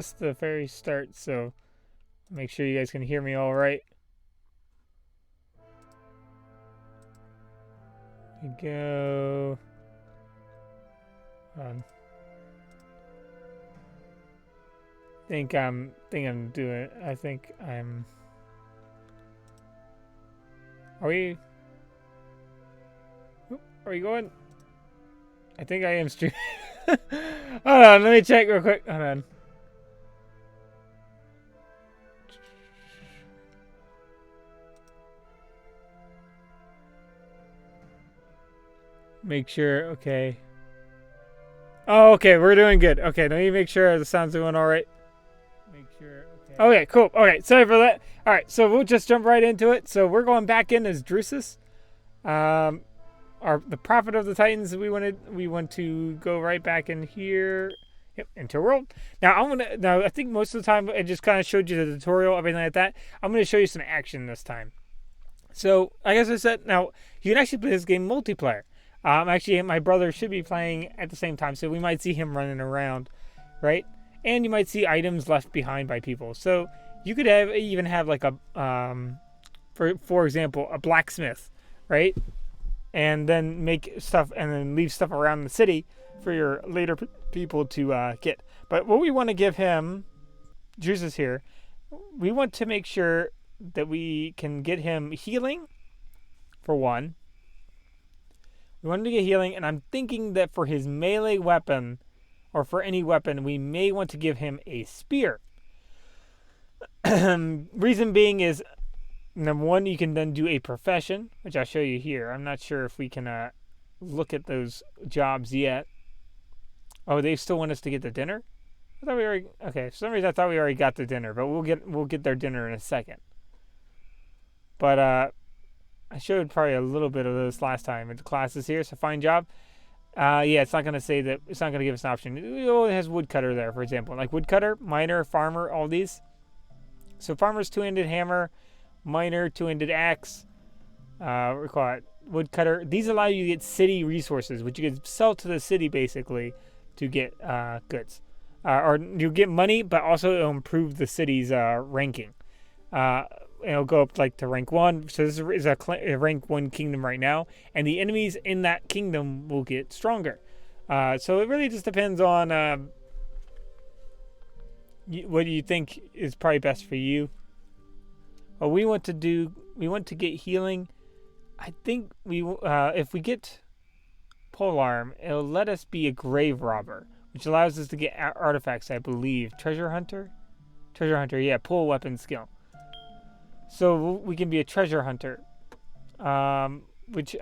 That's the very start, so make sure you guys can hear me all right. Here we go. think I'm doing. I think I'm. Are we? Are we going? I think I am streaming. Hold on, let me check real quick. Hold on. Make sure. Okay. Oh, okay. We're doing good. Okay, let me make sure the sound's doing all right. Make sure. Okay. Okay, cool. Okay, sorry for that. All right, so we'll just jump right into it. So we're going back in as Drusus. The prophet of the Titans. We want to go right back in here. Yep, into world. Now I think most of the time I just kind of showed you the tutorial, everything like that. I'm gonna show you some action this time. So I guess I said now you can actually play this game multiplayer. Actually, my brother should be playing at the same time, so we might see him running around, right? And you might see items left behind by people. So you could even have like a, for example, a blacksmith, right? And then make stuff and then leave stuff around the city for your later people to get. But what we want to give him, Drusus here, we want to make sure that we can get him healing, for one. We want him to get healing, and I'm thinking that for his melee weapon, or for any weapon, we may want to give him a spear. Reason being is, number one, you can then do a profession, which I'll show you here. I'm not sure if we can look at those jobs yet. Oh, they still want us to get the dinner? I thought we already. Okay, for some reason I thought we already got the dinner, but we'll get their dinner in a second. But I showed probably a little bit of this last time. The classes here, so find job. Yeah, it's not gonna say that. It's not gonna give us an option. It only has woodcutter there, for example, like woodcutter, miner, farmer, all these. So farmer's two-handed hammer, miner, two-handed axe. We call it woodcutter. These allow you to get city resources, which you can sell to the city basically to get goods, or you get money, but also it'll improve the city's ranking. It'll go up like to rank 1. So this is a rank 1 kingdom right now, and the enemies in that kingdom will get stronger. So it really just depends on what do you think is probably best for you. What we want to do, we want to get healing. I think if we get polearm, it'll let us be a grave robber, which allows us to get artifacts, I believe. Treasure hunter, yeah, pull weapon skill. So we can be a treasure hunter, which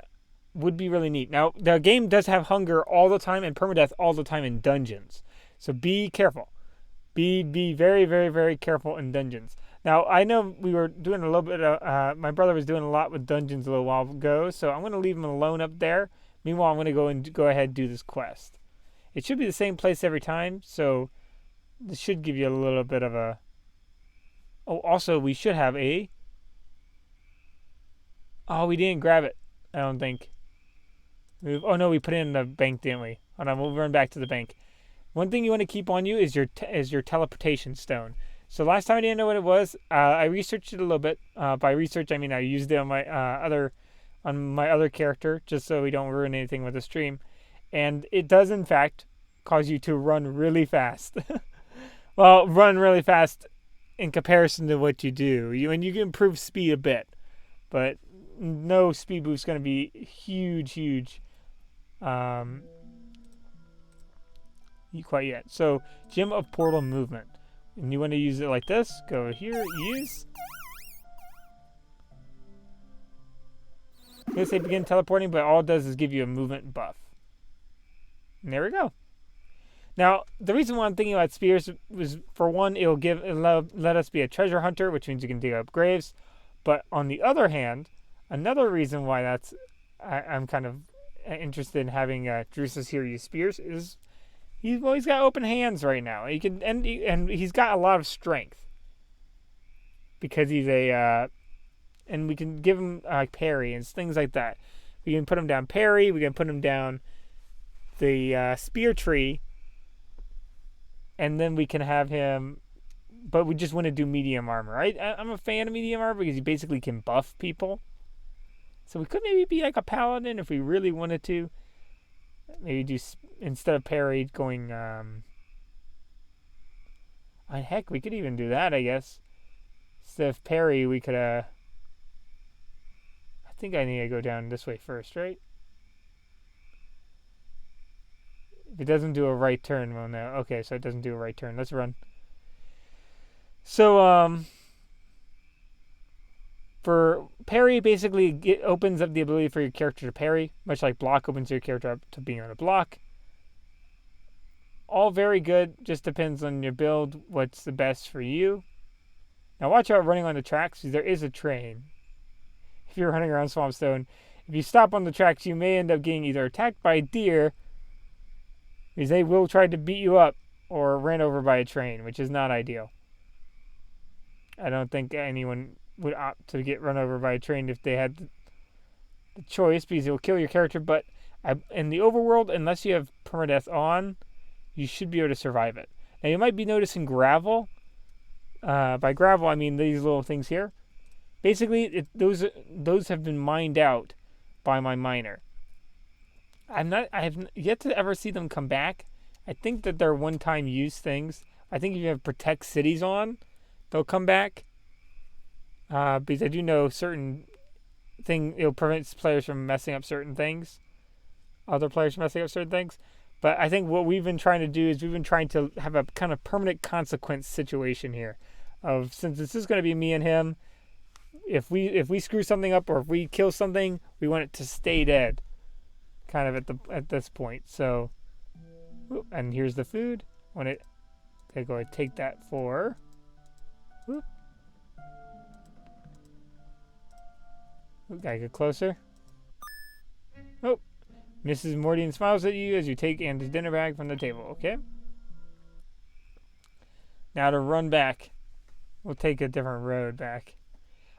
would be really neat. Now, the game does have hunger all the time and permadeath all the time in dungeons. So be careful. Be very, very, very careful in dungeons. Now, I know we were doing a little bit of, my brother was doing a lot with dungeons a little while ago, so I'm going to leave him alone up there. Meanwhile, I'm going to go ahead and do this quest. It should be the same place every time, so this should give you a little bit of a... Oh, also, we should have a... Oh, we didn't grab it, I don't think. Oh, no, we put it in the bank, didn't we? Hold on, we'll run back to the bank. One thing you want to keep on you is your teleportation stone. So last time I didn't know what it was. I researched it a little bit. By research, I mean I used it on my other character, just so we don't ruin anything with the stream. And it does, in fact, cause you to run really fast. Well, run really fast in comparison to what you do. And you can improve speed a bit, but no speed boost is going to be huge. Quite yet. So, Gem of Portal Movement. And you want to use it like this. Go here, use. I'm going to say begin teleporting, but all it does is give you a movement buff. And there we go. Now, the reason why I'm thinking about spears was, for one, it'll let us be a treasure hunter, which means you can dig up graves. But on the other hand, another reason why I'm kind of interested in having Drusus here use spears is he's got open hands right now. He can and he's got a lot of strength because he's and we can give him parry and things like that. We can put him down parry. We can put him down the spear tree. and then we can have him, but we just want to do medium armor. I'm a fan of medium armor because you basically can buff people. So we could maybe be like a paladin if we really wanted to. Maybe do, instead of parry, going, heck, we could even do that, I guess. Instead of parry, we could, I think I need to go down this way first, right? If it doesn't do a right turn, well, no. Okay, so it doesn't do a right turn. Let's run. So, for parry, basically, it opens up the ability for your character to parry, much like block opens your character up to being able to block. All very good, just depends on your build, what's the best for you. Now watch out running on the tracks, because there is a train. If you're running around Swampstone, if you stop on the tracks, you may end up getting either attacked by a deer, because they will try to beat you up, or ran over by a train, which is not ideal. I don't think anyone would opt to get run over by a train if they had the choice, because it will kill your character. But in the overworld, unless you have permadeath on, you should be able to survive it. Now you might be noticing gravel. By gravel, I mean these little things here. Basically, those have been mined out by my miner. I have yet to ever see them come back. I think that they're one-time use things. I think if you have protect cities on, they'll come back. Because I do know certain thing, it prevents players from messing up certain things. Other players from messing up certain things. But I think what we've been trying to do is we've been trying to have a kind of permanent consequence situation here. Of, since this is going to be me and him, if we screw something up or if we kill something, we want it to stay dead. Kind of at this point. So, and here's the food. Okay, go ahead and take that for. Whoop. Gotta get closer. Oh, Mrs. Mordian smiles at you as you take Andy's dinner bag from the table. Okay. Now to run back. We'll take a different road back.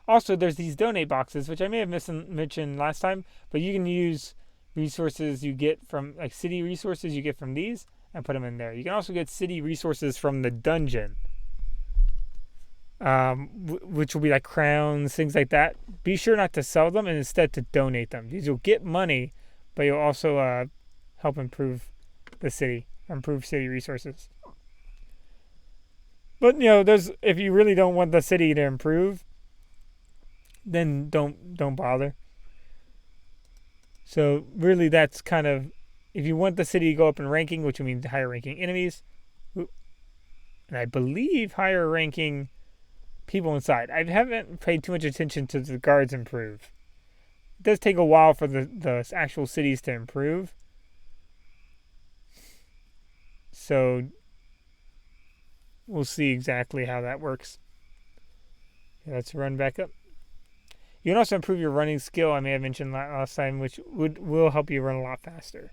Also, there's these donate boxes, which I may have mentioned last time, but you can use resources you get from, like city resources you get from these, and put them in there. You can also get city resources from the dungeon, which will be like crowns, things like that. Be sure not to sell them and instead to donate them. These you'll get money, but you'll also help improve the city, improve city resources. But if you really don't want the city to improve, then don't bother. So really, that's kind of, if you want the city to go up in ranking, which means higher ranking enemies, and I believe higher ranking people inside. I haven't paid too much attention to the guards improve. It does take a while for the actual cities to improve. So we'll see exactly how that works. Okay, let's run back up. You can also improve your running skill, I may have mentioned last time, which will help you run a lot faster.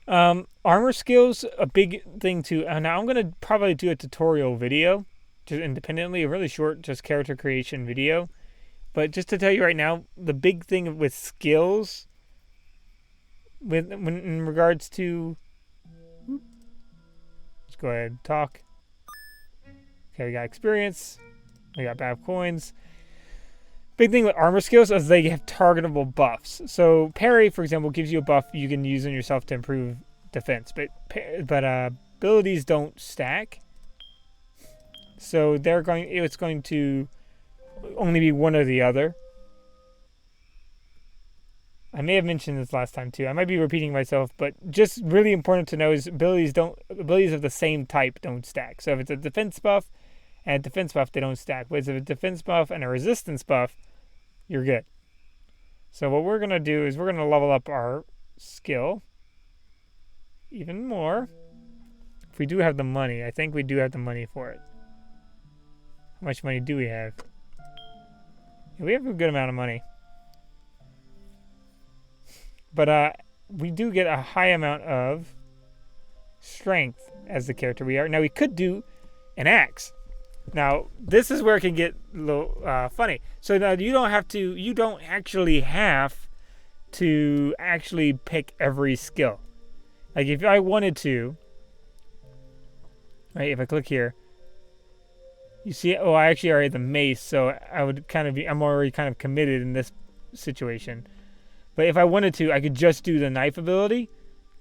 Armor skills, a big thing too. Now I'm going to probably do a tutorial video, just independently, a really short, just character creation video. But just to tell you right now, the big thing with skills, in regards to, let's go ahead and talk. Okay, we got experience. We got bad coins. Big thing with armor skills is they have targetable buffs. So parry, for example, gives you a buff you can use on yourself to improve defense. But abilities don't stack. So it's going to only be one or the other. I may have mentioned this last time too. I might be repeating myself, but just really important to know is abilities of the same type don't stack. So if it's a defense buff and a defense buff, they don't stack. But if it's a defense buff and a resistance buff, you're good. So what we're gonna do is we're gonna level up our skill even more. If we do have the money, I think we do have the money for it. How much money do we have? Yeah, we have a good amount of money. But we do get a high amount of strength as the character we are. Now we could do an axe. Now this is where it can get a little funny. So now you don't actually have to pick every skill. Like if I wanted to, right? If I click here, you see, oh, I actually already have the mace, so I would kind of be, I'm already kind of committed in this situation. But if I wanted to, I could just do the knife ability,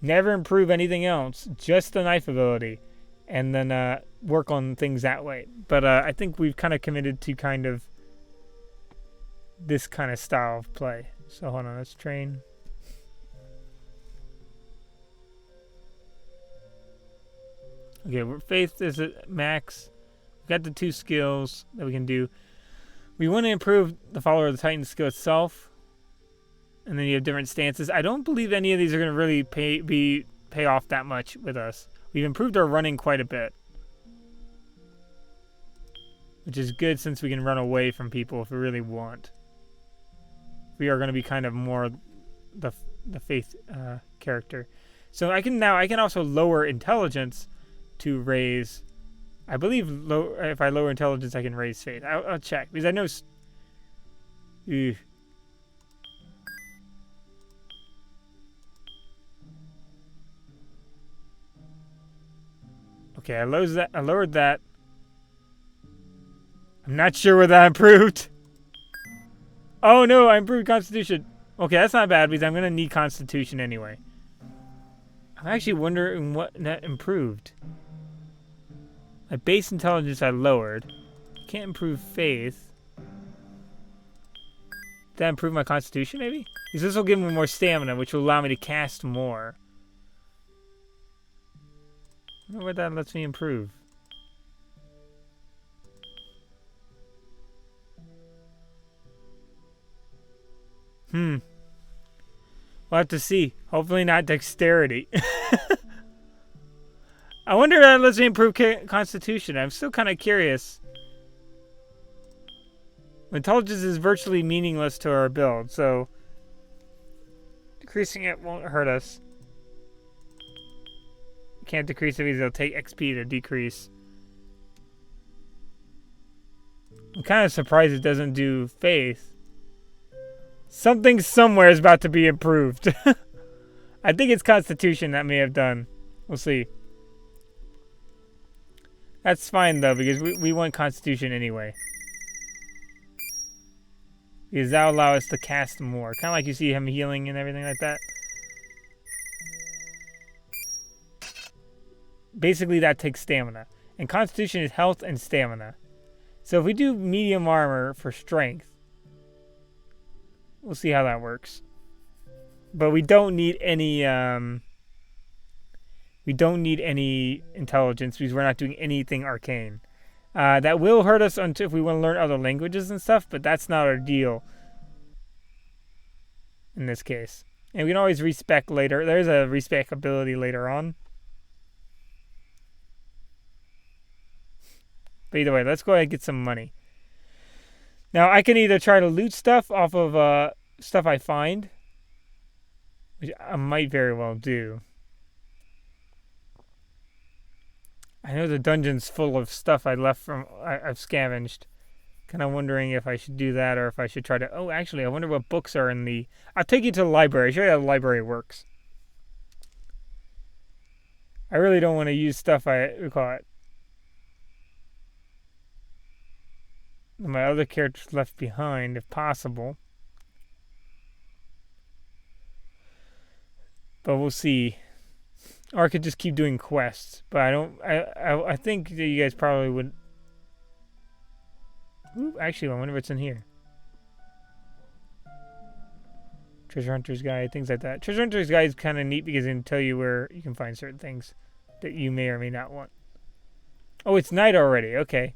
never improve anything else, just the knife ability, and then work on things that way. But I think we've kind of committed to kind of this kind of style of play. So hold on, let's train. Okay, we're faith is at max. We've got the 2 skills that we can do. We want to improve the follower of the Titan skill itself. And then you have different stances. I don't believe any of these are going to really pay off that much with us. We've improved our running quite a bit, which is good since we can run away from people if we really want. We are going to be kind of more the faith character. So I can also lower intelligence to raise. I believe if I lower intelligence, I can raise faith. I'll check because I know. Okay, I lowered that. I'm not sure whether that improved. Oh no, I improved Constitution. Okay, that's not bad because I'm going to need Constitution anyway. I'm actually wondering what that improved. My base intelligence I lowered. Can't improve faith. Did that improve my Constitution maybe? Because this will give me more stamina, which will allow me to cast more. I wonder what that lets me improve. We'll have to see. Hopefully not dexterity. I wonder if that lets me improve Constitution. I'm still kind of curious. Intelligence is virtually meaningless to our build, so decreasing it won't hurt us. Can't decrease it because it'll take XP to decrease. I'm kind of surprised it doesn't do faith. Something somewhere is about to be improved. I think it's Constitution that may have done. We'll see. That's fine though, because we want Constitution anyway. Because that'll allow us to cast more. Kind of like you see him healing and everything like that. Basically, that takes stamina. And Constitution is health and stamina. So if we do medium armor for strength, we'll see how that works. But we don't need any intelligence because we're not doing anything arcane. That will hurt us if we want to learn other languages and stuff, but that's not our deal in this case. And we can always respec later. There's a respec ability later on. But either way, let's go ahead and get some money. Now, I can either try to loot stuff off of stuff I find, which I might very well do. I know the dungeon's full of stuff I've scavenged. Kind of wondering if I should do that or if I should try to... Oh, actually, I wonder what books are in the... I'll take you to the library. Show you how the library works. I really don't want to use stuff my other characters left behind, if possible. But we'll see. Or I could just keep doing quests. But I think that you guys probably would... Ooh, actually, I wonder what's in here. Treasure Hunter's Guide, things like that. Treasure Hunter's Guide is kind of neat because it can tell you where you can find certain things that you may or may not want. Oh, it's night already. Okay.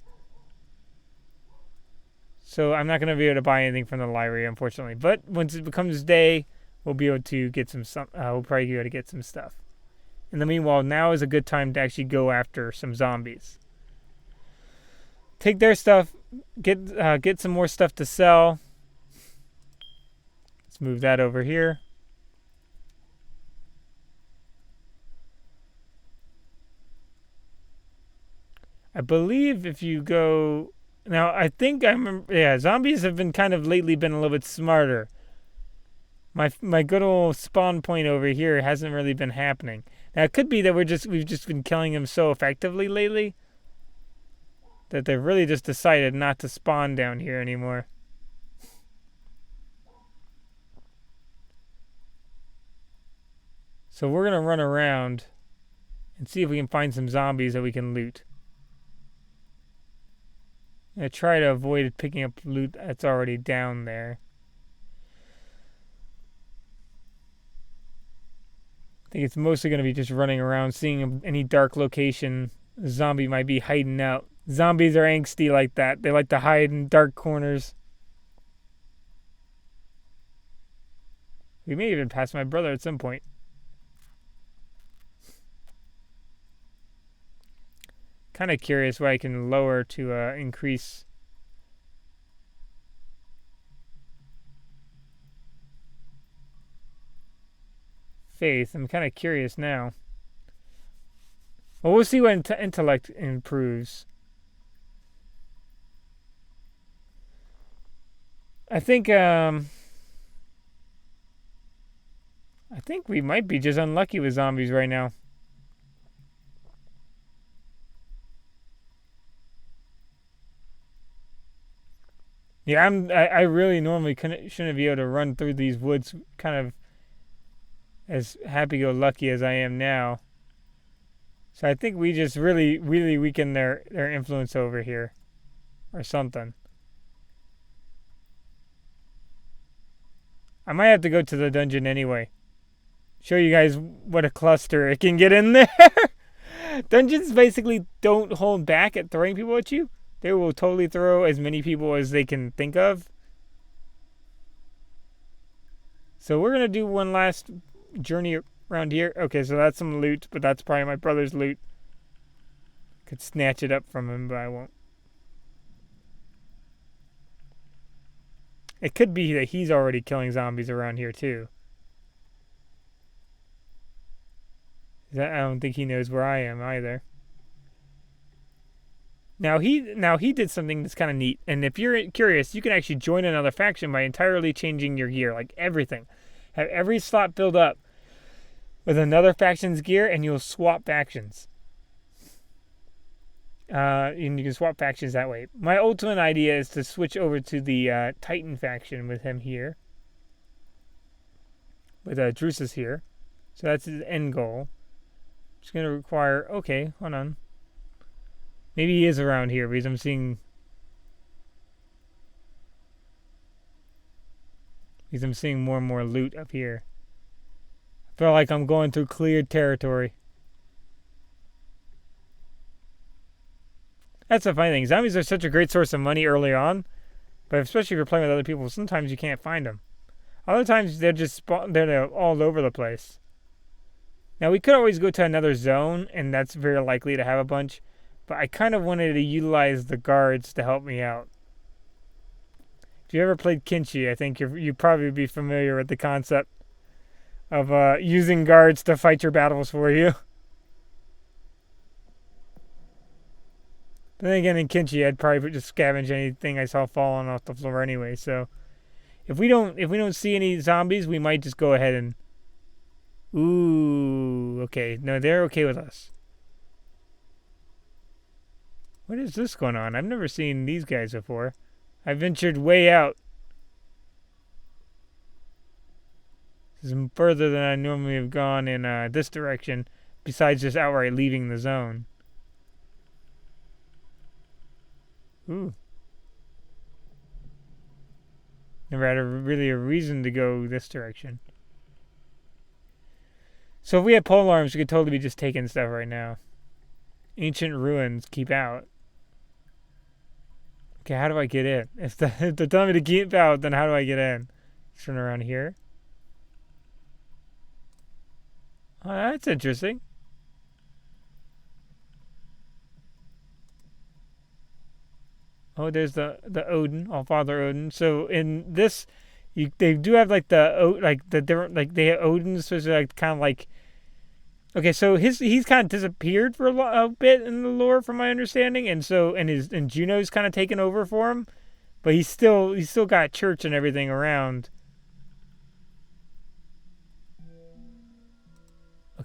So I'm not going to be able to buy anything from the library, unfortunately. But once it becomes day, we'll be able to get we'll probably be able to get some stuff. In the meanwhile, now is a good time to actually go after some zombies. Take their stuff, get some more stuff to sell. Let's move that over here. I believe if you go... Now, I think I remember... Yeah, zombies have been kind of lately been a little bit smarter. My good old spawn point over here hasn't really been happening. Now, it could be that we've just been killing them so effectively lately that they've really just decided not to spawn down here anymore. So we're going to run around and see if we can find some zombies that we can loot. I'm going to try to avoid picking up loot that's already down there. I think it's mostly going to be just running around, seeing any dark location a zombie might be hiding out. Zombies are angsty like that. They like to hide in dark corners. We may even pass my brother at some point. Kind of curious what I can lower to increase faith. I'm kind of curious now. Well, we'll see when intellect improves. I think we might be just unlucky with zombies right now. Yeah, I really normally shouldn't be able to run through these woods kind of as happy-go-lucky as I am now. So I think we just really weaken their influence over here. Or something. I might have to go to the dungeon anyway. Show you guys what a cluster it can get in there. Dungeons basically don't hold back at throwing people at you. They will totally throw as many people as they can think of. So we're going to do one last journey around here. Okay, so that's some loot, but that's probably my brother's loot. Could snatch it up from him, but I won't. It could be that he's already killing zombies around here, too. I don't think he knows where I am, either. Now he did something that's kind of neat, and if you're curious, you can actually join another faction by entirely changing your gear, like everything. Have every slot filled up with another faction's gear, and you'll swap factions. And you can swap factions that way. My ultimate idea is to switch over to the Titan faction with him here, with Drusus here. So that's his end goal. It's going to require. Okay, hold on. Maybe he is around here because I'm seeing more and more loot up here. I feel like I'm going through cleared territory. That's the funny thing. Zombies are such a great source of money early on, but especially if you're playing with other people, sometimes you can't find them. Other times they're just they're all over the place. Now we could always go to another zone, and that's very likely to have a bunch. But I kind of wanted to utilize the guards to help me out. If you ever played Kinshi, I think you'd probably be familiar with the concept of using guards to fight your battles for you. But then again, in Kinshi, I'd probably just scavenge anything I saw falling off the floor anyway. So if we don't see any zombies, we might just go ahead and. Ooh, okay. No, they're okay with us. What is this going on? I've never seen these guys before. I ventured way out. This is further than I normally have gone in this direction, besides just outright leaving the zone. Ooh. Never had really a reason to go this direction. So if we had pole arms, we could totally be just taking stuff right now. Ancient ruins, keep out. Okay, how do I get in? If they're telling me to keep out, then how do I get in? Turn around here. Oh, that's interesting. Oh, there's the Odin, All-Father Odin. So in this, they do have like the different they have Odin, so it's like kind of like. Okay, so he's kind of disappeared for a bit in the lore, from my understanding, and Juno's kind of taken over for him, but he's still got church and everything around.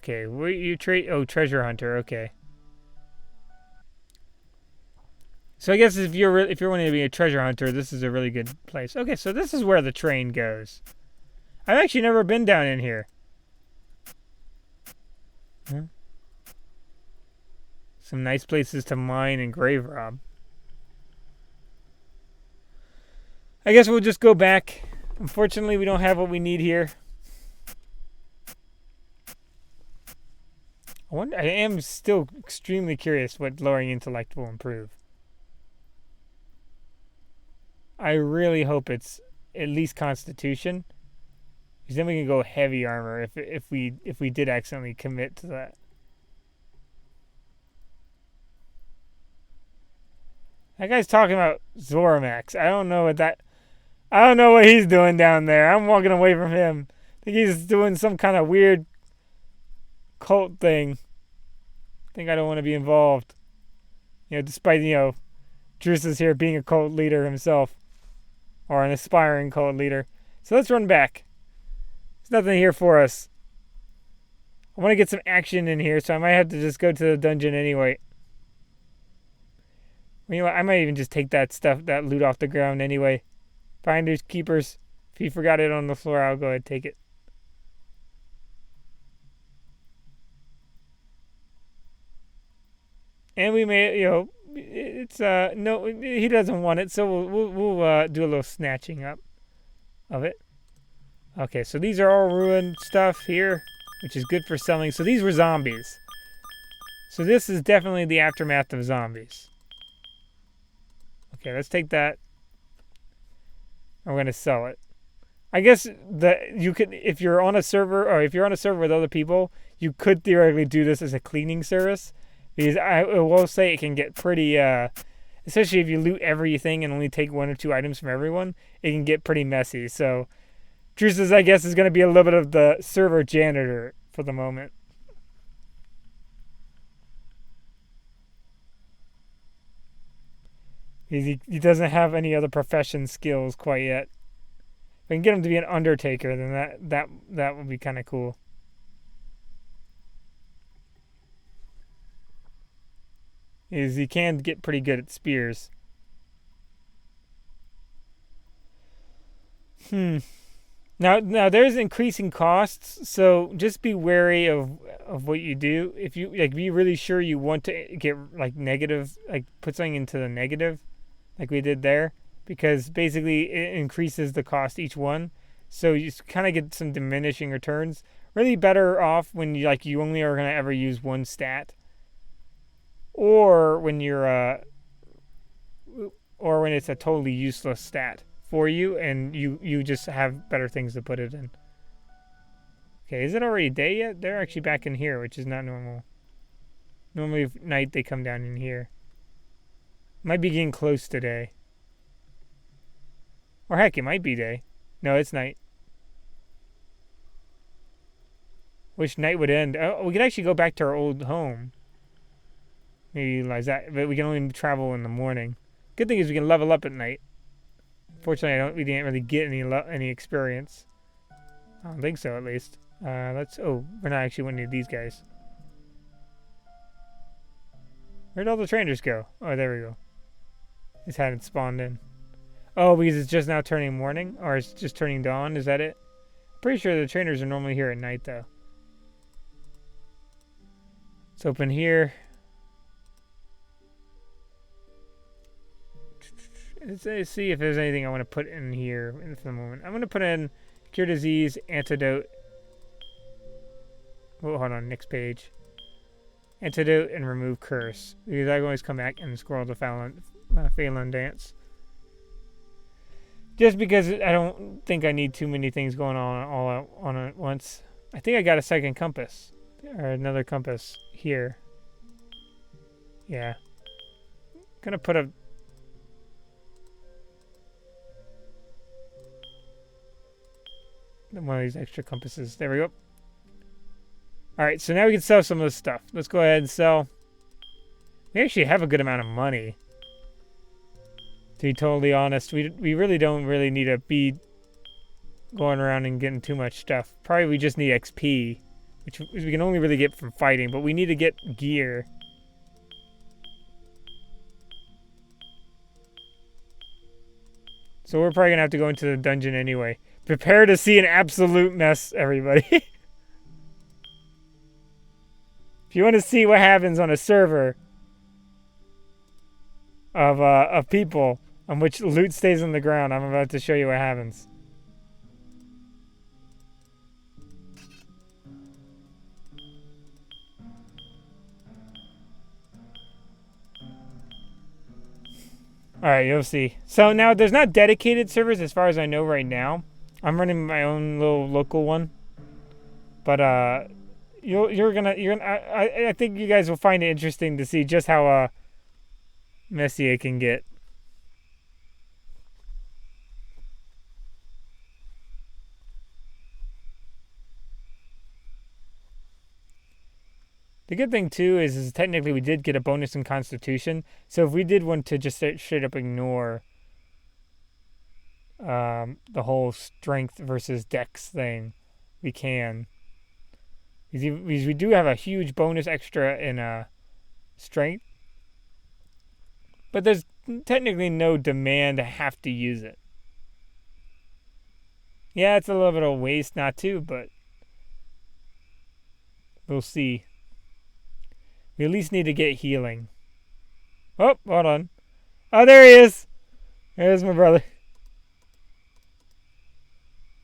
Okay, where you trade? Oh, treasure hunter. Okay. So I guess if you're wanting to be a treasure hunter, this is a really good place. Okay, so this is where the train goes. I've actually never been down in here. Hmm. Some nice places to mine and grave rob. I guess we'll just go back. Unfortunately, we don't have what we need here. I am still extremely curious what lowering intellect will improve. I really hope it's at least Constitution, because then we can go heavy armor if we did accidentally commit to that. That guy's talking about Zoramax. I don't know what he's doing down there. I'm walking away from him. I think he's doing some kind of weird cult thing. I think I don't want to be involved. Despite, Drusus here being a cult leader himself. Or an aspiring cult leader. So let's run back. There's nothing here for us. I want to get some action in here, so I might have to just go to the dungeon anyway. You know what? I might even just take that loot off the ground anyway. Finders, keepers. If you forgot it on the floor, I'll go ahead and take it. And we may, it's no, he doesn't want it, so we'll do a little snatching up of it. Okay, so these are all ruined stuff here, which is good for selling. So these were zombies. So this is definitely the aftermath of zombies. Okay, let's take that. I'm going to sell it. I guess that you could, if you're on a server with other people, you could theoretically do this as a cleaning service. Because I will say it can get pretty, especially if you loot everything and only take 1 or 2 items from everyone, it can get pretty messy. So, Drusus, I guess, is going to be a little bit of the server janitor for the moment. He doesn't have any other profession skills quite yet. If I can get him to be an undertaker, then that would be kind of cool. He can get pretty good at spears. Now there's increasing costs, so just be wary of what you do. If you be really sure you want to get negative, put something into the negative, like we did there, because basically it increases the cost each one. So you kind of get some diminishing returns. Really better off when you only are gonna ever use one stat. Or when when it's a totally useless stat for you and you just have better things to put it in. Okay, is it already day yet? They're actually back in here, which is not normal. Normally at night they come down in here. Might be getting close to day. Or heck, it might be day. No, it's night. Wish night would end. Oh, we could actually go back to our old home. Maybe utilize that, but we can only travel in the morning. Good thing is we can level up at night. Fortunately, we didn't really get any experience. I don't think so, at least. We're not actually one of these guys. Where'd all the trainers go? Oh, there we go. Just hadn't spawned in. Oh, because it's just now turning morning? Or it's just turning dawn? Is that it? Pretty sure the trainers are normally here at night, though. Let's open here. Let's see if there's anything I want to put in here for the moment. I'm going to put in cure disease, antidote. Oh, hold on, next page. Antidote and remove curse. Because I can always come back and scroll the Phelan dance. Just because I don't think I need too many things going on all on at once. I think I got a second compass. Or another compass here. Yeah. Gonna put a... one of these extra compasses. There we go. Alright, so now we can sell some of this stuff. Let's go ahead and sell. We actually have a good amount of money. To be totally honest, we really don't really need to be going around and getting too much stuff. Probably we just need XP which we can only really get from fighting, but we need to get gear. So we're probably going to have to go into the dungeon anyway. Prepare to see an absolute mess, everybody. If you want to see what happens on a server of people on which loot stays on the ground, I'm about to show you what happens. Alright, you'll see. So now, there's not dedicated servers as far as I know right now. I'm running my own little local one. But, I think you guys will find it interesting to see just how, messy it can get. The good thing, too, is technically we did get a bonus in Constitution. So if we did want to just straight up ignore the whole strength versus dex thing, we can. Because we do have a huge bonus extra in strength. But there's technically no demand to have to use it. Yeah, it's a little bit of a waste not to, but we'll see. We at least need to get healing. Oh, hold on. Oh, there he is. There's my brother.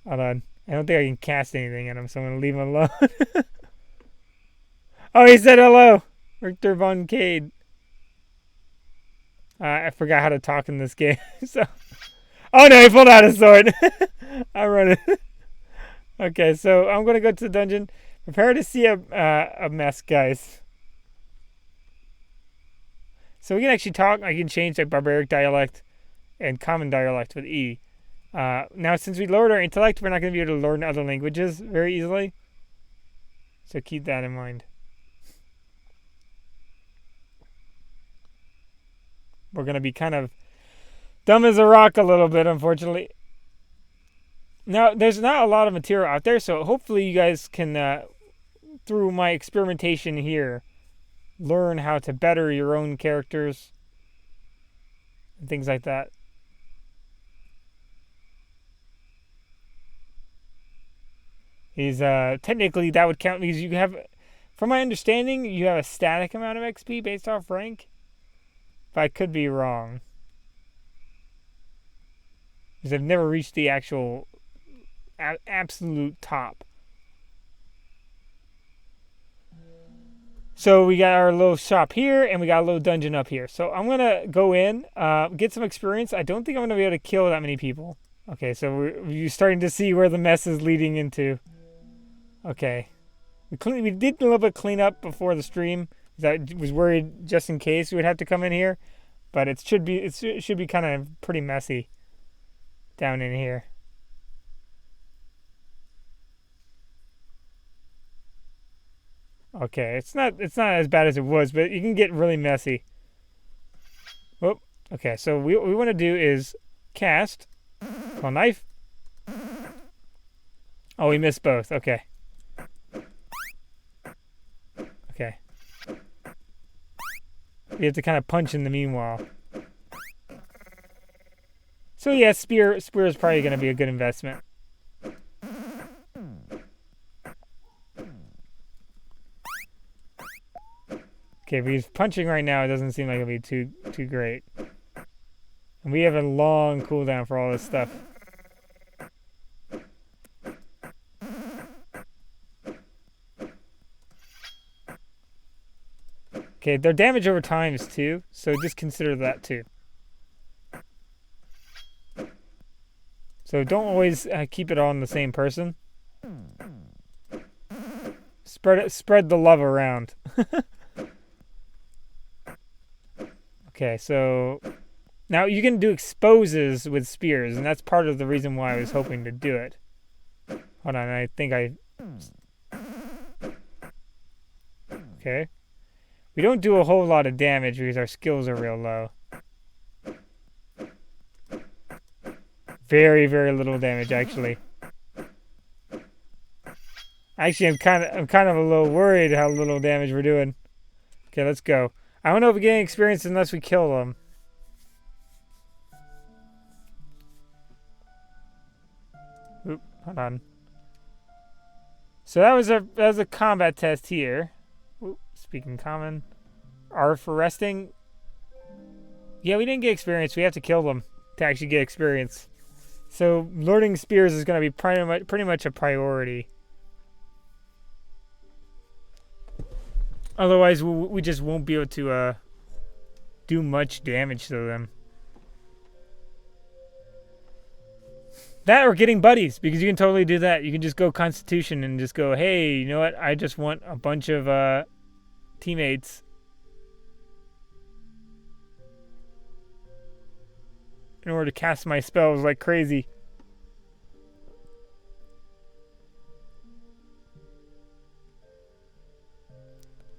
Hold on. I don't think I can cast anything at him, so I'm going to leave him alone. Oh, he said hello. Richter Von Cade. I forgot how to talk in this game. So, oh no, he pulled out his sword. I'm running. Okay, so I'm going to go to the dungeon. Prepare to see a mess, guys. So we can actually talk. I can change like barbaric dialect and common dialect with E. Now, since we lowered our intellect, we're not going to be able to learn other languages very easily. So keep that in mind. We're going to be kind of dumb as a rock a little bit, unfortunately. Now, there's not a lot of material out there, so hopefully you guys can, through my experimentation here, learn how to better your own characters and things like that. He's technically that would count because you have, from my understanding, you have a static amount of XP based off rank. But I could be wrong. Because I've never reached the actual absolute top. So we got our little shop here, and we got a little dungeon up here. So I'm going to go in, get some experience. I don't think I'm going to be able to kill that many people. Okay, so you're starting to see where the mess is leading into. Okay. We did a little bit of cleanup before the stream. I was worried just in case we would have to come in here. But it should be kind of pretty messy down in here. Okay, it's not as bad as it was, but you can get really messy. Whoop. Okay, so what we want to do is cast. Oh, knife. Oh, we missed both. Okay. Okay. We have to kind of punch in the meanwhile. So yeah, spear is probably going to be a good investment. Okay, but he's punching right now. It doesn't seem like it'll be too great. And we have a long cooldown for all this stuff. Okay, their damage over time is 2, so just consider that too. So don't always keep it on the same person. Spread the love around. Okay, so now you can do exposes with spears, and that's part of the reason why I was hoping to do it. Hold on, I think I... Okay. We don't do a whole lot of damage because our skills are real low. Very, very little damage, actually. Actually, I'm kind of a little worried how little damage we're doing. Okay, let's go. I don't know if we get any experience unless we kill them. Oop, hold on. So that was a combat test here. Oop, speaking common. R for resting. Yeah, we didn't get experience. We have to kill them to actually get experience. So learning spears is going to be pretty much a priority. Otherwise, we just won't be able to do much damage to them. That or getting buddies, because you can totally do that. You can just go Constitution and just go, hey, you know what? I just want a bunch of teammates. In order to cast my spells like crazy.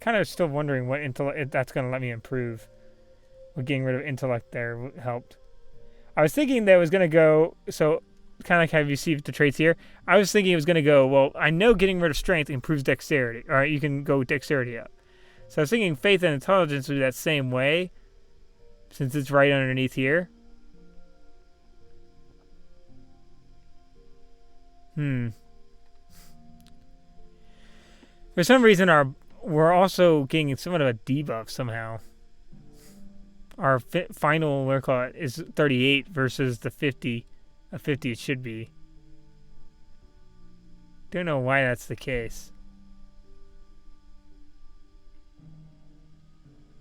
Kind of still wondering what intellect that's going to let me improve. What getting rid of intellect there helped. I was thinking that it was going to go, so kind of like how you see the traits here. I was thinking it was going to go, well, I know getting rid of strength improves dexterity. All right, you can go dexterity up. So I was thinking faith and intelligence would be that same way, since it's right underneath here. For some reason, we're also getting somewhat of a debuff somehow. Our final, what do you call it, is 38 versus the 50. A 50 it should be. Don't know why that's the case.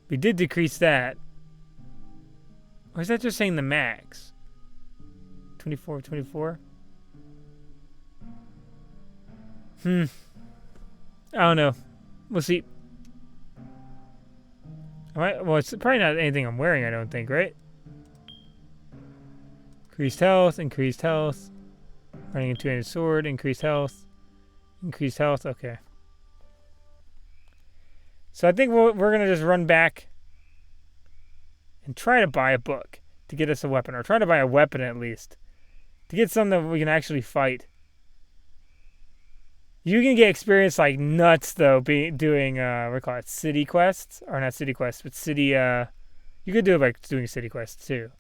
We did decrease that. Or is that just saying the max? 24, 24? I don't know. We'll see. Well, it's probably not anything I'm wearing, I don't think, right? Increased health, increased health. Running a two-handed sword, increased health. Increased health, okay. So I think we're going to just run back and try to buy a book to get us a weapon. Or try to buy a weapon at least. To get something that we can actually fight. You can get experience like nuts, though, doing, what do you call it, city quests? Or not city quests, but city, you could do it by doing city quests, too.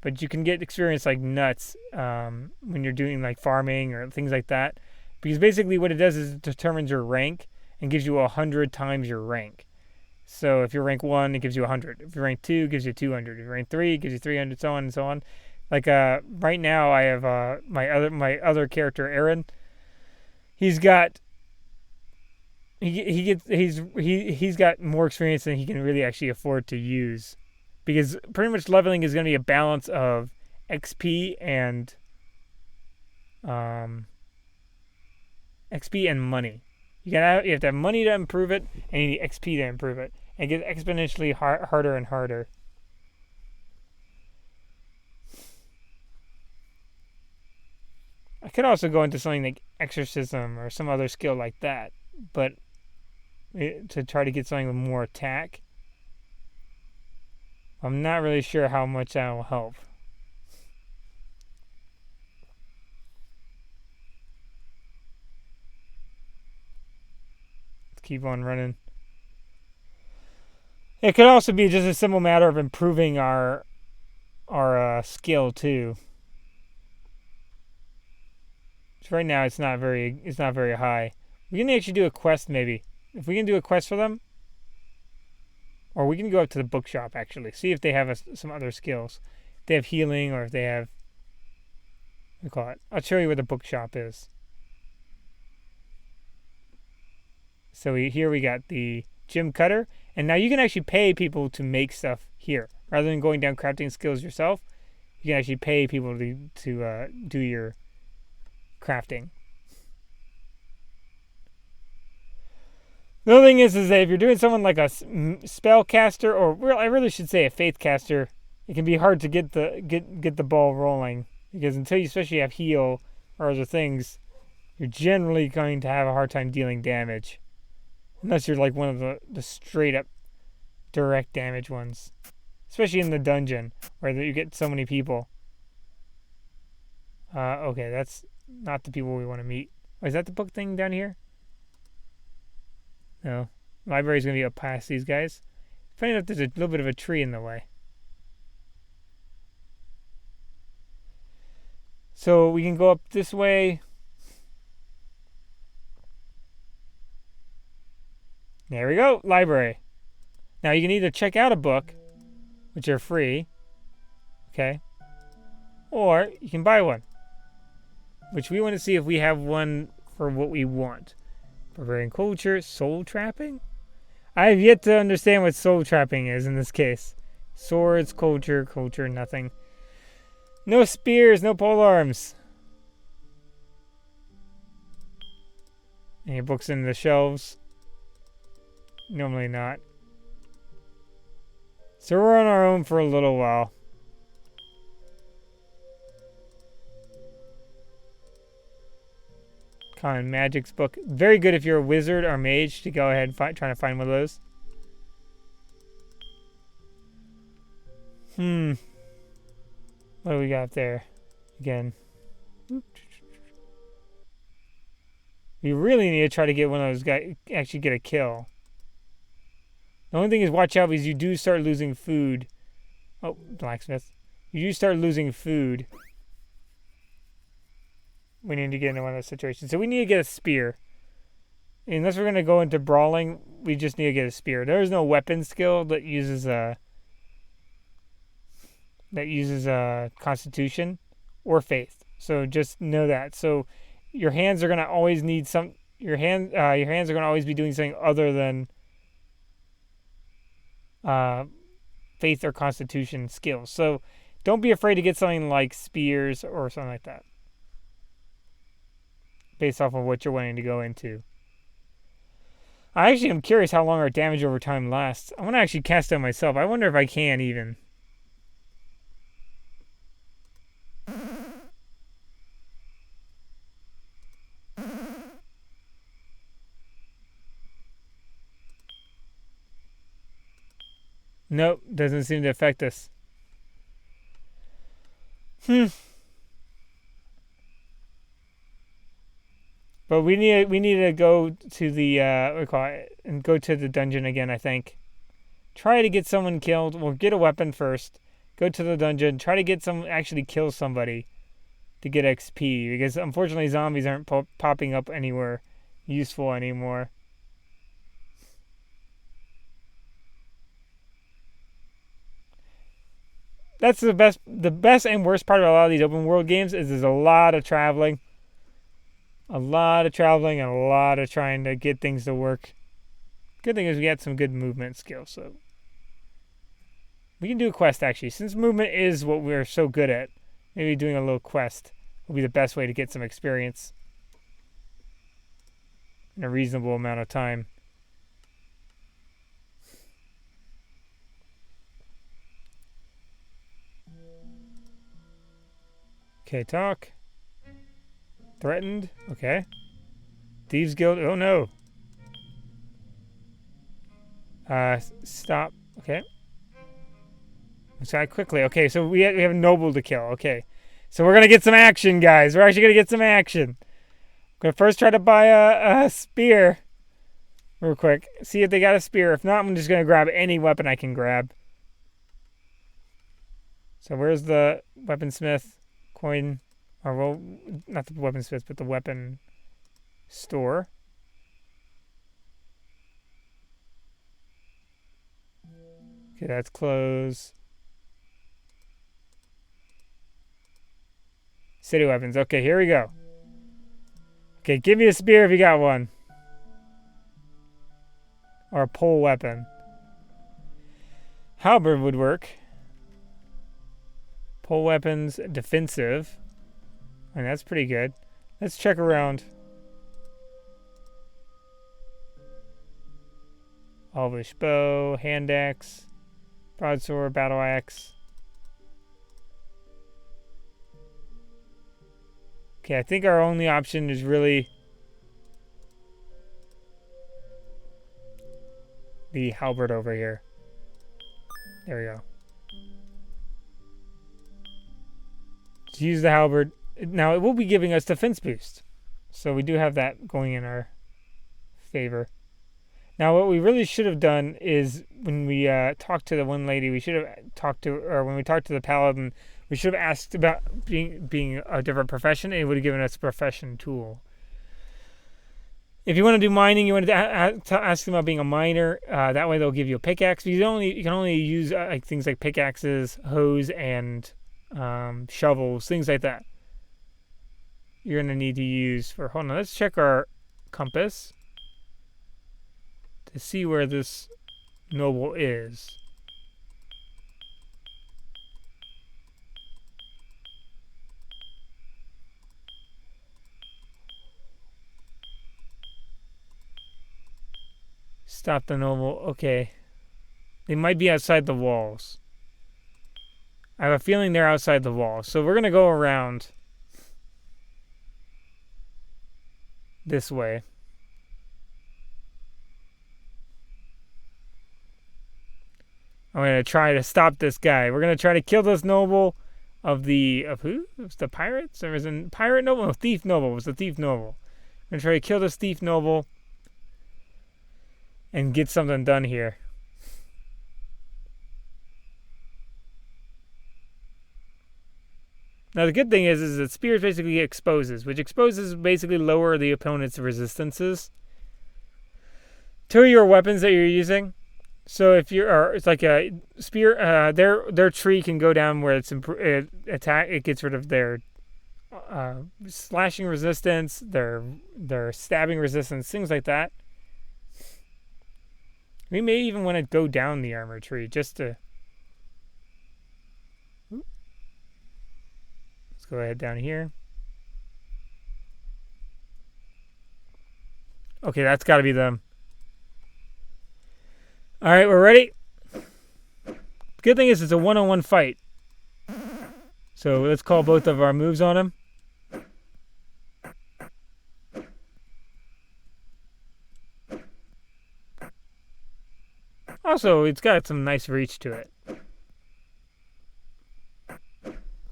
But you can get experience like nuts when you're doing, like, farming or things like that. Because basically what it does is it determines your rank and gives you 100 times your rank. So if you're rank 1, it gives you 100. If you're rank 2, it gives you 200. If you're rank 3, it gives you 300, so on and so on. Like, right now I have my other character, Aaron. He's got he's got more experience than he can really actually afford to use, because pretty much leveling is going to be a balance of XP and money. You have to have money to improve it, and you need XP to improve it, and it gets exponentially harder and harder. I could also go into something like exorcism or some other skill like that, but to try to get something with more attack. I'm not really sure how much that will help. Let's keep on running. It could also be just a simple matter of improving our skill too. Right now it's not very high. We can actually do a quest maybe. If we can do a quest for them, or we can go up to the bookshop actually, see if they have some other skills. If they have healing, or if they have, what do you call it? I'll show you where the bookshop is. So here we got the gym cutter, and now you can actually pay people to make stuff here rather than going down crafting skills yourself. You can actually pay people to do your crafting. The other thing is that if you're doing someone like a spellcaster, or I really should say a faith caster, it can be hard to get the ball rolling, because until you especially have heal or other things, you're generally going to have a hard time dealing damage, unless you're like one of the straight up direct damage ones, especially in the dungeon where you get so many people. Okay, that's not the people we want to meet. Oh, is that the book thing down here? No. Library's going to be up past these guys. Funny enough, there's a little bit of a tree in the way. So we can go up this way. There we go. Library. Now you can either check out a book, which are free. Okay. Or you can buy one, which we want to see if we have one for what we want. Barbarian culture, soul trapping? I have yet to understand what soul trapping is in this case. Swords, culture, nothing. No spears, no polearms. Any books in the shelves? Normally not. So we're on our own for a little while. Common Magic's book. Very good if you're a wizard or mage to go ahead and try to find one of those. What do we got there? Again. We really need to try to get one of those guys, actually get a kill. The only thing is watch out because you do start losing food. Oh, blacksmith. You do start losing food. We need to get into one of those situations. So we need to get a spear. Unless we're going to go into brawling, we just need to get a spear. There is no weapon skill that uses constitution or faith. So just know that. So your hands are going to always need some. Your hands are going to always be doing something other than faith or constitution skills. So don't be afraid to get something like spears or something like that, based off of what you're wanting to go into. I actually am curious how long our damage over time lasts. I want to actually cast it myself. I wonder if I can even. Nope, doesn't seem to affect us. But we need to go to the what do we call it, and go to the dungeon again, I think. Try to get someone killed. We'll get a weapon first. Go to the dungeon. Try to get actually kill somebody to get XP, because unfortunately zombies aren't popping up anywhere useful anymore. That's the best and worst part of a lot of these open world games is there's a lot of traveling. A lot of traveling and a lot of trying to get things to work. Good thing is we got some good movement skills, so we can do a quest actually. Since movement is what we're so good at, maybe doing a little quest will be the best way to get some experience in a reasonable amount of time. Okay, talk. Threatened. Okay. Thieves Guild. Oh no. Stop. Okay. Let's try quickly. Okay, so we have a noble to kill. Okay. So we're going to get some action, guys. We're actually going to get some action. I'm going to first try to buy a spear. Real quick. See if they got a spear. If not, I'm just going to grab any weapon I can grab. So where's the weaponsmith? Coin, or well, not the weaponsmith, but the weapon store. Okay, that's closed. City weapons. Okay, here we go. Okay, give me a spear if you got one. Or a pole weapon. Halberd would work. Pole weapons, defensive. And that's pretty good. Let's check around. Elvish bow, hand axe, broadsword, battle axe. Okay, I think our only option is really the halberd over here. There we go. To use the halberd. Now, it will be giving us defense boost. So we do have that going in our favor. Now, what we really should have done is when we talked to the one lady, we should have talked to, or when we talked to the paladin, we should have asked about being a different profession, and it would have given us a profession tool. If you want to do mining, you want to ask them about being a miner. That way, they'll give you a pickaxe. You can only use things like pickaxes, hoes, and shovels, things like that. You're gonna need to use for. Hold on, let's check our compass to see where this noble is. Stop the noble. Okay. They might be outside the walls. I have a feeling they're outside the walls. So we're going to go around this way. I'm going to try to stop this guy. We're going to try to kill this noble of who? It was the pirates? Or was it pirate noble? No, thief noble. It was the thief noble. I'm going to try to kill this thief noble and get something done here. Now the good thing is that spears basically exposes, which exposes basically lower the opponent's resistances to your weapons that you're using. So if it's like a spear, their tree can go down where it gets rid of their slashing resistance, their stabbing resistance, things like that. We may even want to go down the armor tree just to. Let's go ahead down here. Okay, that's got to be them. All right, we're ready. Good thing is it's a one-on-one fight. So let's call both of our moves on him. Also, it's got some nice reach to it.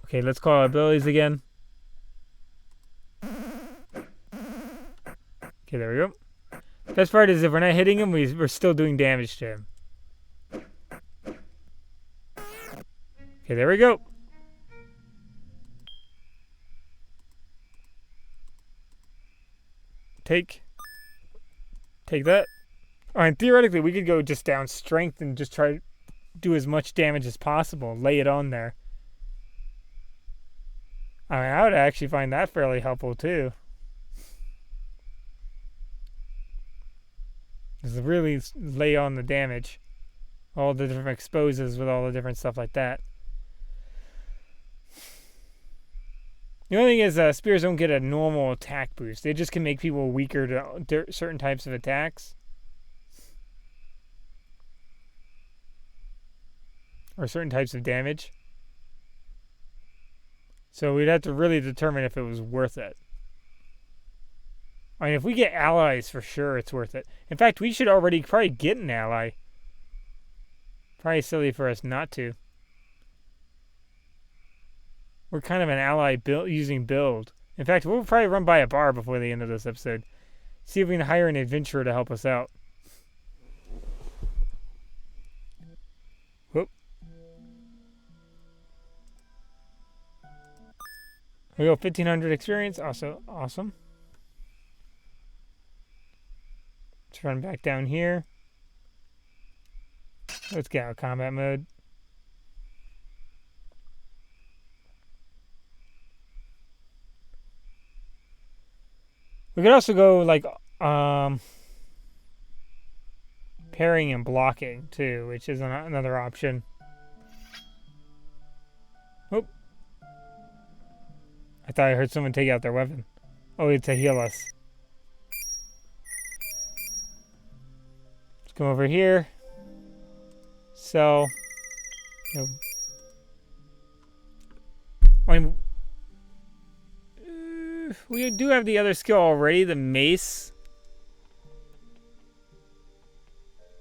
Okay, let's call our abilities again. Okay, there we go. Best part is if we're not hitting him, we're still doing damage to him. Okay, there we go. Take that. Alright, theoretically, we could go just down strength and just try to do as much damage as possible. Lay it on there. I mean, I would actually find that fairly helpful, too. Just really lay on the damage. All the different exposes with all the different stuff like that. The only thing is spears don't get a normal attack boost. They just can make people weaker to certain types of attacks. Or certain types of damage. So we'd have to really determine if it was worth it. I mean, if we get allies, for sure it's worth it. In fact, we should already probably get an ally. Probably silly for us not to. We're kind of an ally using build. In fact, we'll probably run by a bar before the end of this episode. See if we can hire an adventurer to help us out. Whoop. We go 1,500 experience. Also awesome. Let's run back down here. Let's get out of combat mode. We could also go like parrying and blocking too, which is another option. Oh. I thought I heard someone take out their weapon. Oh, it's to heal us. Let's come over here. Sell. Nope. I mean, we do have the other skill already, the mace.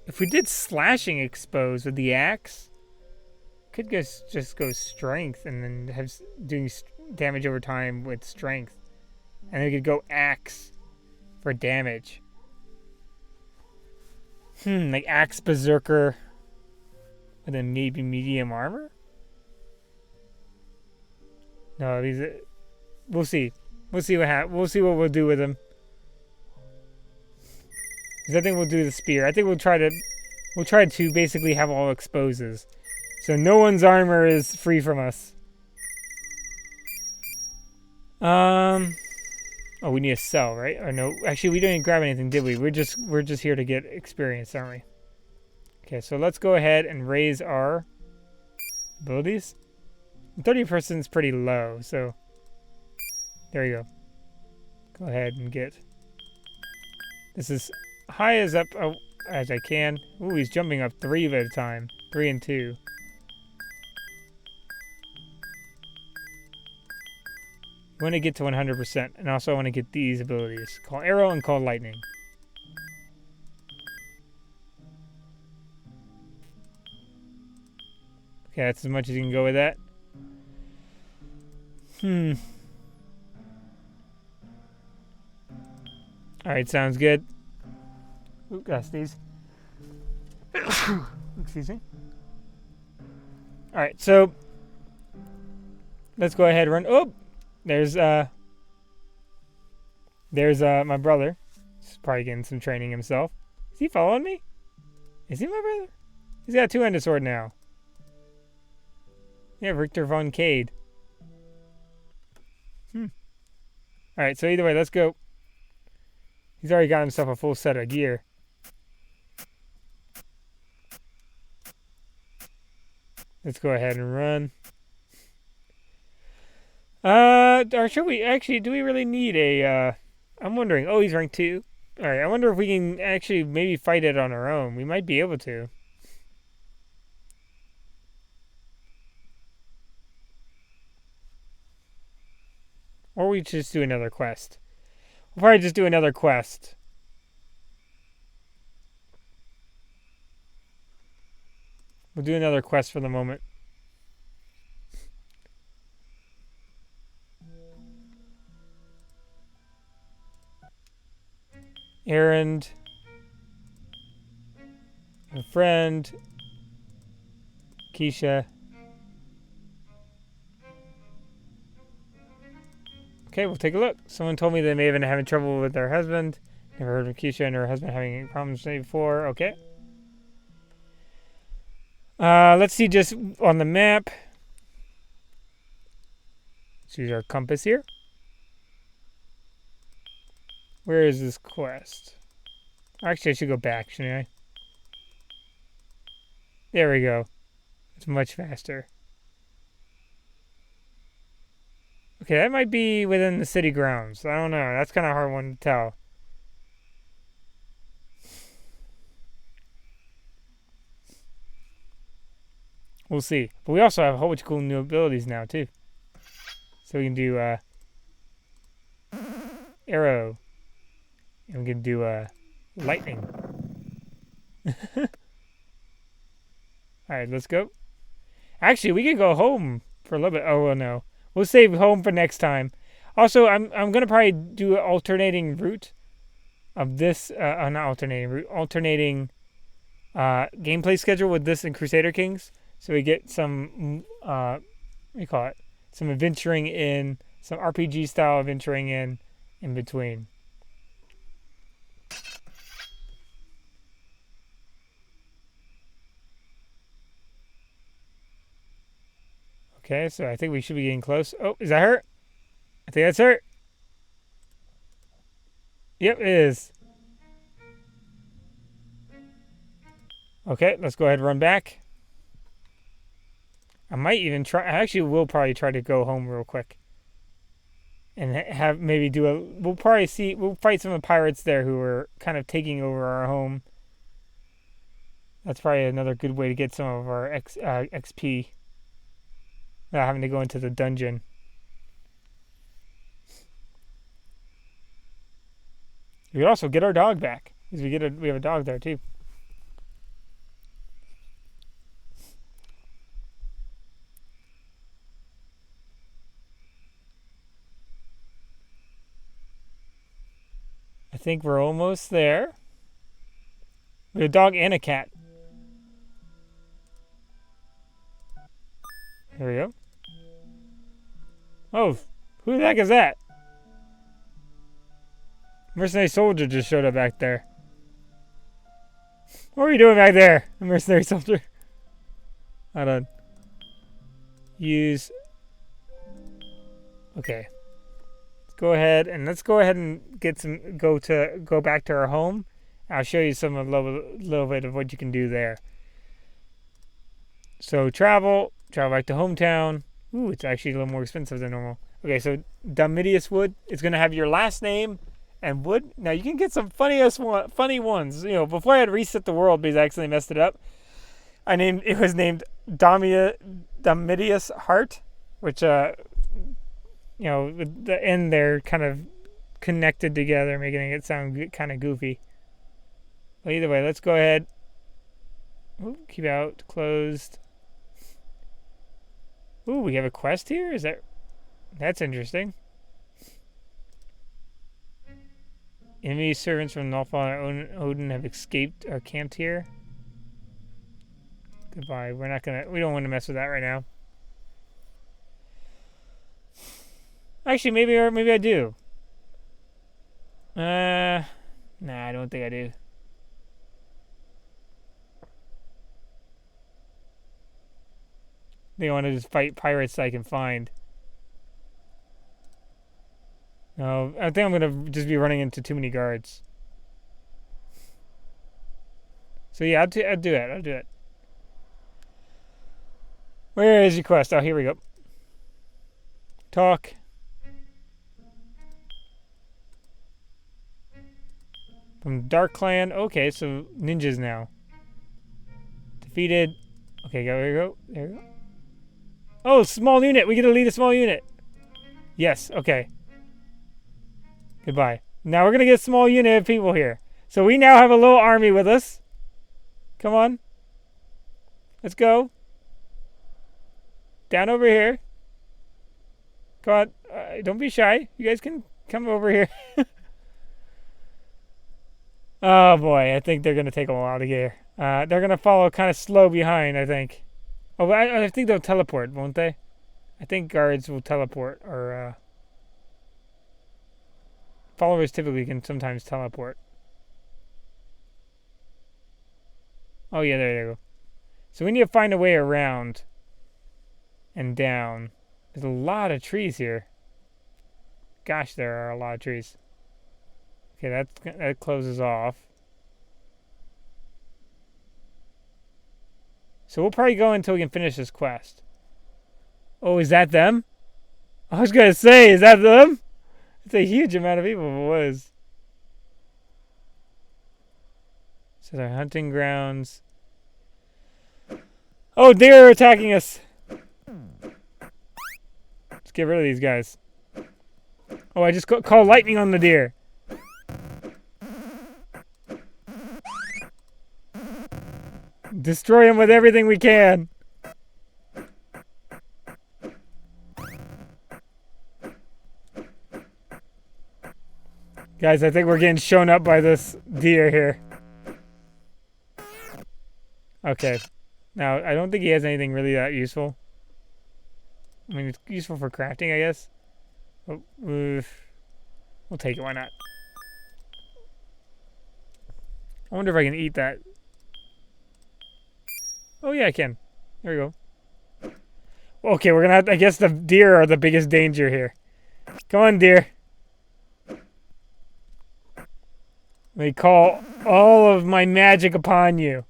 If we did slashing expose with the axe, could just go strength and then have doing damage over time with strength. And then we could go axe for damage. Like Axe Berserker with then maybe medium armor? No, these are, we'll see. We'll see what we'll see what we'll do with them. Because I think we'll do the spear. I think we'll try to basically have all exposes. So no one's armor is free from us. Oh, we need a sell, right? Or no, actually we didn't grab anything, did we? We're just here to get experience, aren't we? Okay, so let's go ahead and raise our abilities. 30% is pretty low, so there you go. Go ahead and get this as high as up as I can. Ooh, he's jumping up 3 at a time. 3 and 2. I want to get to 100%, and also I want to get these abilities. Call Arrow and Call Lightning. Okay, that's as much as you can go with that. Alright, sounds good. Ooh, gotta sneeze. Excuse me. Alright, so let's go ahead and run. Oh! There's my brother. He's probably getting some training himself. Is he following me? Is he my brother? He's got a 2-handed sword now. Yeah, Richter von Cade. Alright, so either way, let's go. He's already got himself a full set of gear. Let's go ahead and run. Or should we actually, do we really need a, I'm wondering, oh, he's rank 2. Alright, I wonder if we can actually maybe fight it on our own. We might be able to. Or we just do another quest. We'll probably just do another quest. We'll do another quest for the moment. Errand. A friend. Keisha. Okay, we'll take a look. Someone told me they may have been having trouble with their husband. Never heard of Keisha and her husband having any problems before. Okay. Let's see just on the map. Let's use our compass here. Where is this quest? Actually, I should go back, shouldn't I? There we go. It's much faster. Okay, that might be within the city grounds. I don't know. That's kind of a hard one to tell. We'll see. But we also have a whole bunch of cool new abilities now, too. So we can do, arrow. And we can do, lightning. Alright, let's go. Actually, we can go home for a little bit. Oh, well, no. We'll save home for next time. Also, I'm going to probably do an alternating route of this, not alternating route, alternating gameplay schedule with this and Crusader Kings. So we get some, what do you call it? Some adventuring in, some RPG style adventuring in between. Okay, so I think we should be getting close. Oh, is that her? I think that's her. Yep, it is. Okay, let's go ahead and run back. I might even try. I actually will probably try to go home real quick. And have maybe do a. We'll probably see. We'll fight some of the pirates there who are kind of taking over our home. That's probably another good way to get some of our XP. Without having to go into the dungeon. We could also get our dog back. Because we have a dog there too. I think we're almost there. We have a dog and a cat. Here we go. Oh, who the heck is that? Mercenary soldier just showed up back there. What are you doing back there, mercenary soldier? Hold on. Use. Okay. Let's go ahead and get some. Go back to our home. I'll show you some a little bit of what you can do there. So travel back to hometown. Ooh, it's actually a little more expensive than normal. Okay, so Domitius wood. It's gonna have your last name and wood. Now you can get some funny ones. You know, before I had reset the world because I accidentally messed it up. It was named Domitius Heart, which you know, with the end there kind of connected together, making it sound kind of goofy. But either way, let's go ahead. Ooh, keep out closed. Ooh, we have a quest here? That's interesting. Enemy servants from Nalfall and Odin have escaped or camped here. Goodbye. We don't want to mess with that right now. Actually, maybe I do. Nah, I don't think I do. They want to just fight pirates that I can find. No, I think I'm going to just be running into too many guards. So yeah, I'll do it. Where is your quest? Oh, here we go. Talk. From Dark Clan. Okay, so ninjas now. Defeated. Okay, there we go. Oh, small unit. We get to lead a small unit. Yes, okay. Goodbye. Now we're going to get a small unit of people here. So we now have a little army with us. Come on. Let's go. Down over here. Come on. Don't be shy. You guys can come over here. Oh, boy. I think they're going to take a while to get here. They're going to follow kind of slow behind, I think. Oh, I think they'll teleport, won't they? I think guards will teleport, or followers typically can sometimes teleport. Oh yeah, there you go. So we need to find a way around and down. There's a lot of trees here. Gosh, there are a lot of trees. Okay, that closes off. So we'll probably go until we can finish this quest. Oh, is that them? I was going to say, is that them? It's a huge amount of people if it was. So they're hunting grounds. Oh, deer are attacking us. Let's get rid of these guys. Oh, I just called lightning on the deer. Destroy them with everything we can. Guys, I think we're getting shown up by this deer here. Okay. Now, I don't think he has anything really that useful. I mean, it's useful for crafting, I guess. Oh, we'll take it, why not? I wonder if I can eat that. Oh, yeah, I can. There we go. Okay, we're gonna have to, I guess the deer are the biggest danger here. Come on, deer. Let me call all of my magic upon you.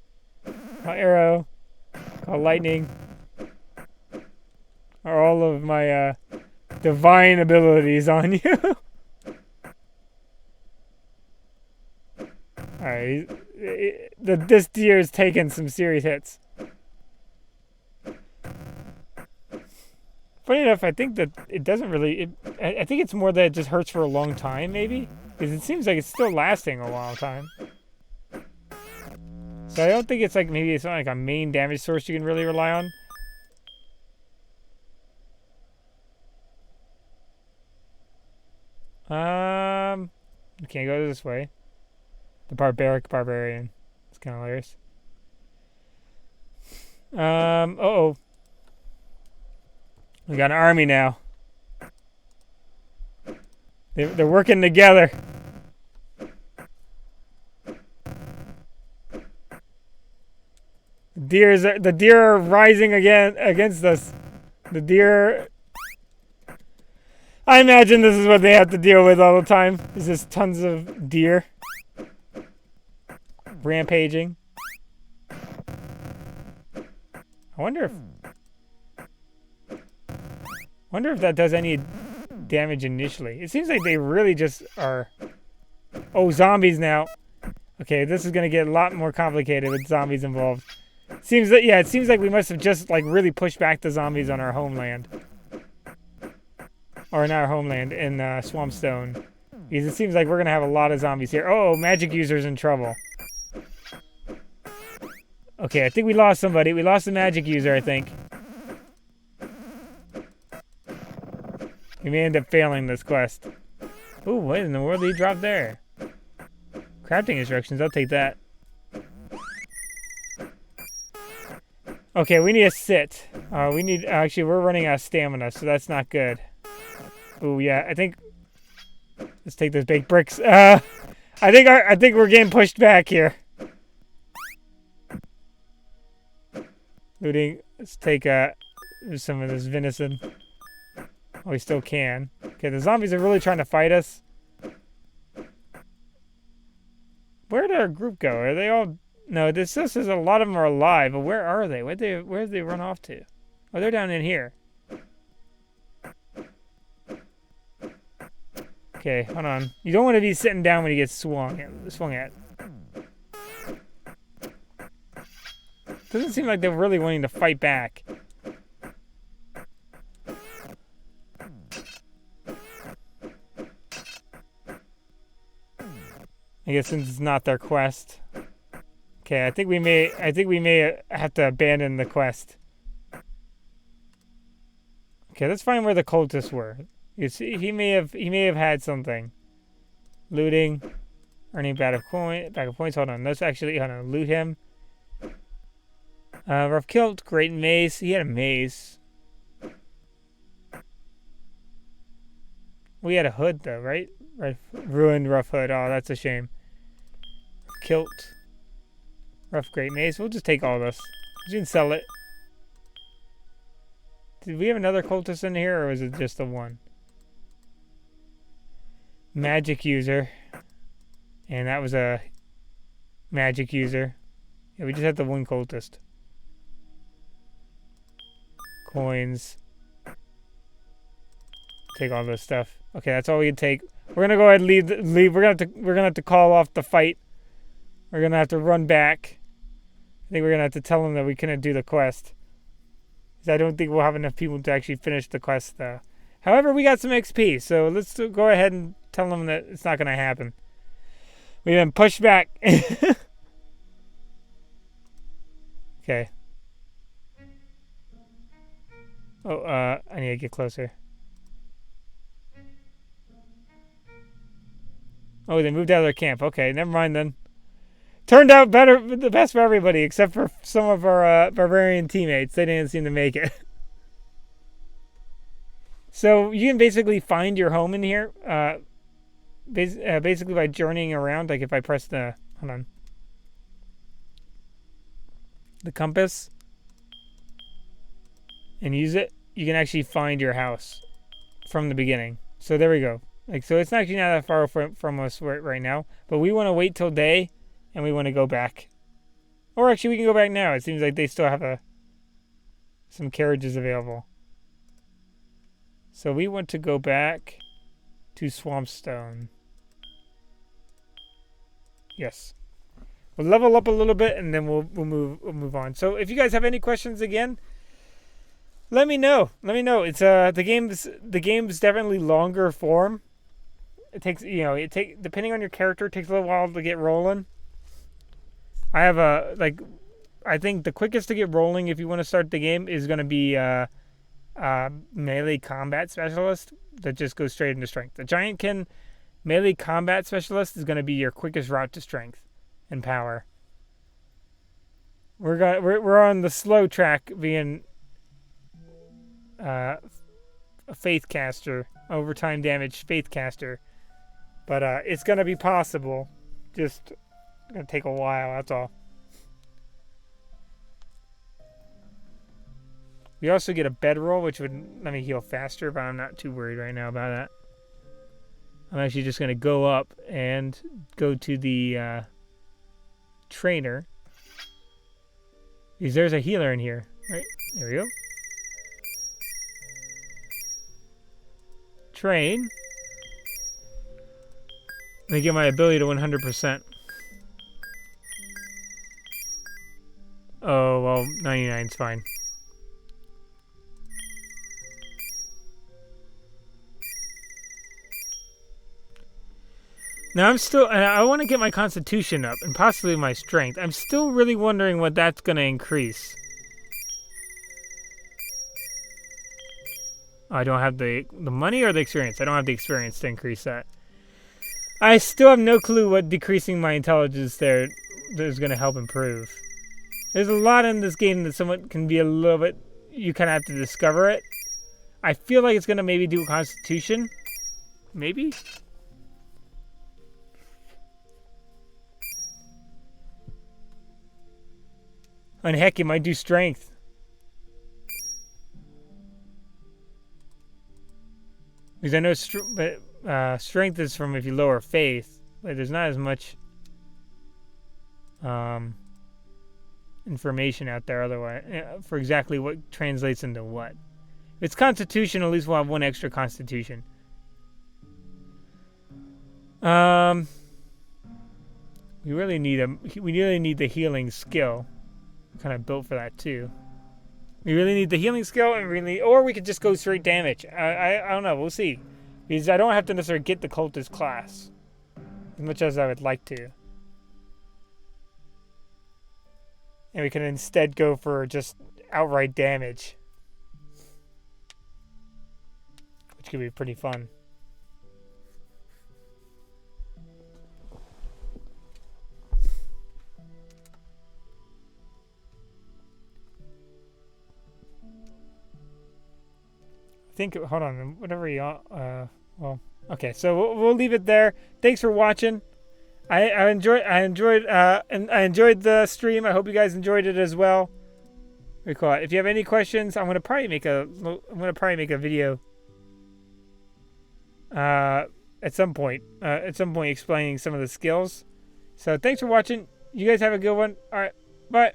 Call arrow. Call lightning. Or all of my divine abilities on you. Alright. This deer is taking some serious hits. Funny enough, I think that it doesn't really... I think it's more that it just hurts for a long time, maybe? Because it seems like it's still lasting a long time. So I don't think it's like... Maybe it's not like a main damage source you can really rely on. We can't go this way. The barbarian. It's kind of hilarious. Uh-oh. We got an army now. They're working together. The deer are rising again against us. The deer. I imagine this is what they have to deal with all the time. Is just tons of deer rampaging. I wonder if that does any damage initially. It seems like they really just are. Oh, zombies now. Okay, this is gonna get a lot more complicated with zombies involved. It seems like we must have just like really pushed back the zombies on our homeland. Or in our homeland in Swampstone. Because it seems like we're gonna have a lot of zombies here. Oh, magic user's in trouble. Okay, I think we lost somebody. We lost the magic user, I think. We may end up failing this quest. Ooh, what in the world did he drop there? Crafting instructions, I'll take that. Okay, we need to sit. Actually, we're running out of stamina, so that's not good. Ooh, yeah, I think... Let's take those baked bricks. I think we're getting pushed back here. Looting. Let's take some of this venison. Oh, we still can. Okay, the zombies are really trying to fight us. Where did our group go? Are they all... No, this says a lot of them are alive, but where are they? Where did they run off to? Oh, they're down in here. Okay, hold on. You don't want to be sitting down when you get swung at. Doesn't seem like they're really wanting to fight back. I guess since it's not their quest. Okay, I think we may have to abandon the quest. Okay, let's find where the cultists were. You see, he may have had something. Looting, earning bag of points. Hold on, let's actually loot him. Rough kilt, great mace. He had a mace. We had a hood though, right? Right, ruined rough hood. Oh, that's a shame. Kilt, rough great mace. We'll just take all this. You can sell it. Did we have another cultist in here, or was it just the one? Magic user, and that was a magic user. Yeah, we just had the one cultist. Coins. Take all this stuff. Okay, that's all we can take. We're gonna go ahead and leave. We're gonna have to call off the fight. We're gonna have to run back. I think we're gonna have to tell them that we couldn't do the quest. I don't think we'll have enough people to actually finish the quest, though. However, we got some XP, so let's go ahead and tell them that it's not gonna happen. We've been pushed back. Okay. Oh, I need to get closer. Oh, they moved out of their camp. Okay, never mind then. Turned out the best for everybody, except for some of our barbarian teammates. They didn't seem to make it. So you can basically find your home in here, basically by journeying around. Like if I press the compass and use it, you can actually find your house from the beginning. So there we go. Like so, it's actually not that far from us right now. But we want to wait till day. And we want to go back. Or actually, we can go back now. It seems like they still have some carriages available. So we want to go back to Swampstone. Yes. We'll level up a little bit, and then we'll move on. So if you guys have any questions again, let me know. It's the game's definitely longer form. It takes depending on your character, it takes a little while to get rolling. I have I think the quickest to get rolling if you want to start the game is going to be melee combat specialist that just goes straight into strength. The Giantkin melee combat specialist is going to be your quickest route to strength and power. We're on the slow track, being a faith caster, overtime damage faith caster. But it's gonna be possible. Just gonna take a while. That's all. We also get a bedroll, which would let me heal faster, but I'm not too worried right now about that. I'm actually just going to go up and go to the trainer. Because there's a healer in here. Right, there we go. Train. Let me get my ability to 100%. Oh, well, 99's fine. Now I'm still, and I want to get my constitution up and possibly my strength. I'm still really wondering what that's going to increase. I don't have the money or the experience. I don't have the experience to increase that. I still have no clue what decreasing my intelligence there is going to help improve. There's a lot in this game that someone can be a little bit, you kind of have to discover it. I feel like it's going to maybe do a constitution. Maybe? And heck, it might do strength. Because I know strength is from if you lower faith. But there's not as much information out there otherwise for exactly what translates into what. If it's constitution, at least we'll have one extra constitution. We really need the healing skill. Kind of built for that too. We really need the healing skill, and or we could just go straight damage. I don't know. We'll see. Because I don't have to necessarily get the cultist class as much as I would like to. And we can instead go for just outright damage, which could be pretty fun. Hold on, whatever you well, okay, so we'll leave it there. Thanks for watching. I enjoyed the stream. I hope you guys enjoyed it as well. If you have any questions, I'm gonna probably make a video at some point explaining some of the skills. So thanks for watching. You guys have a good one. All right, bye.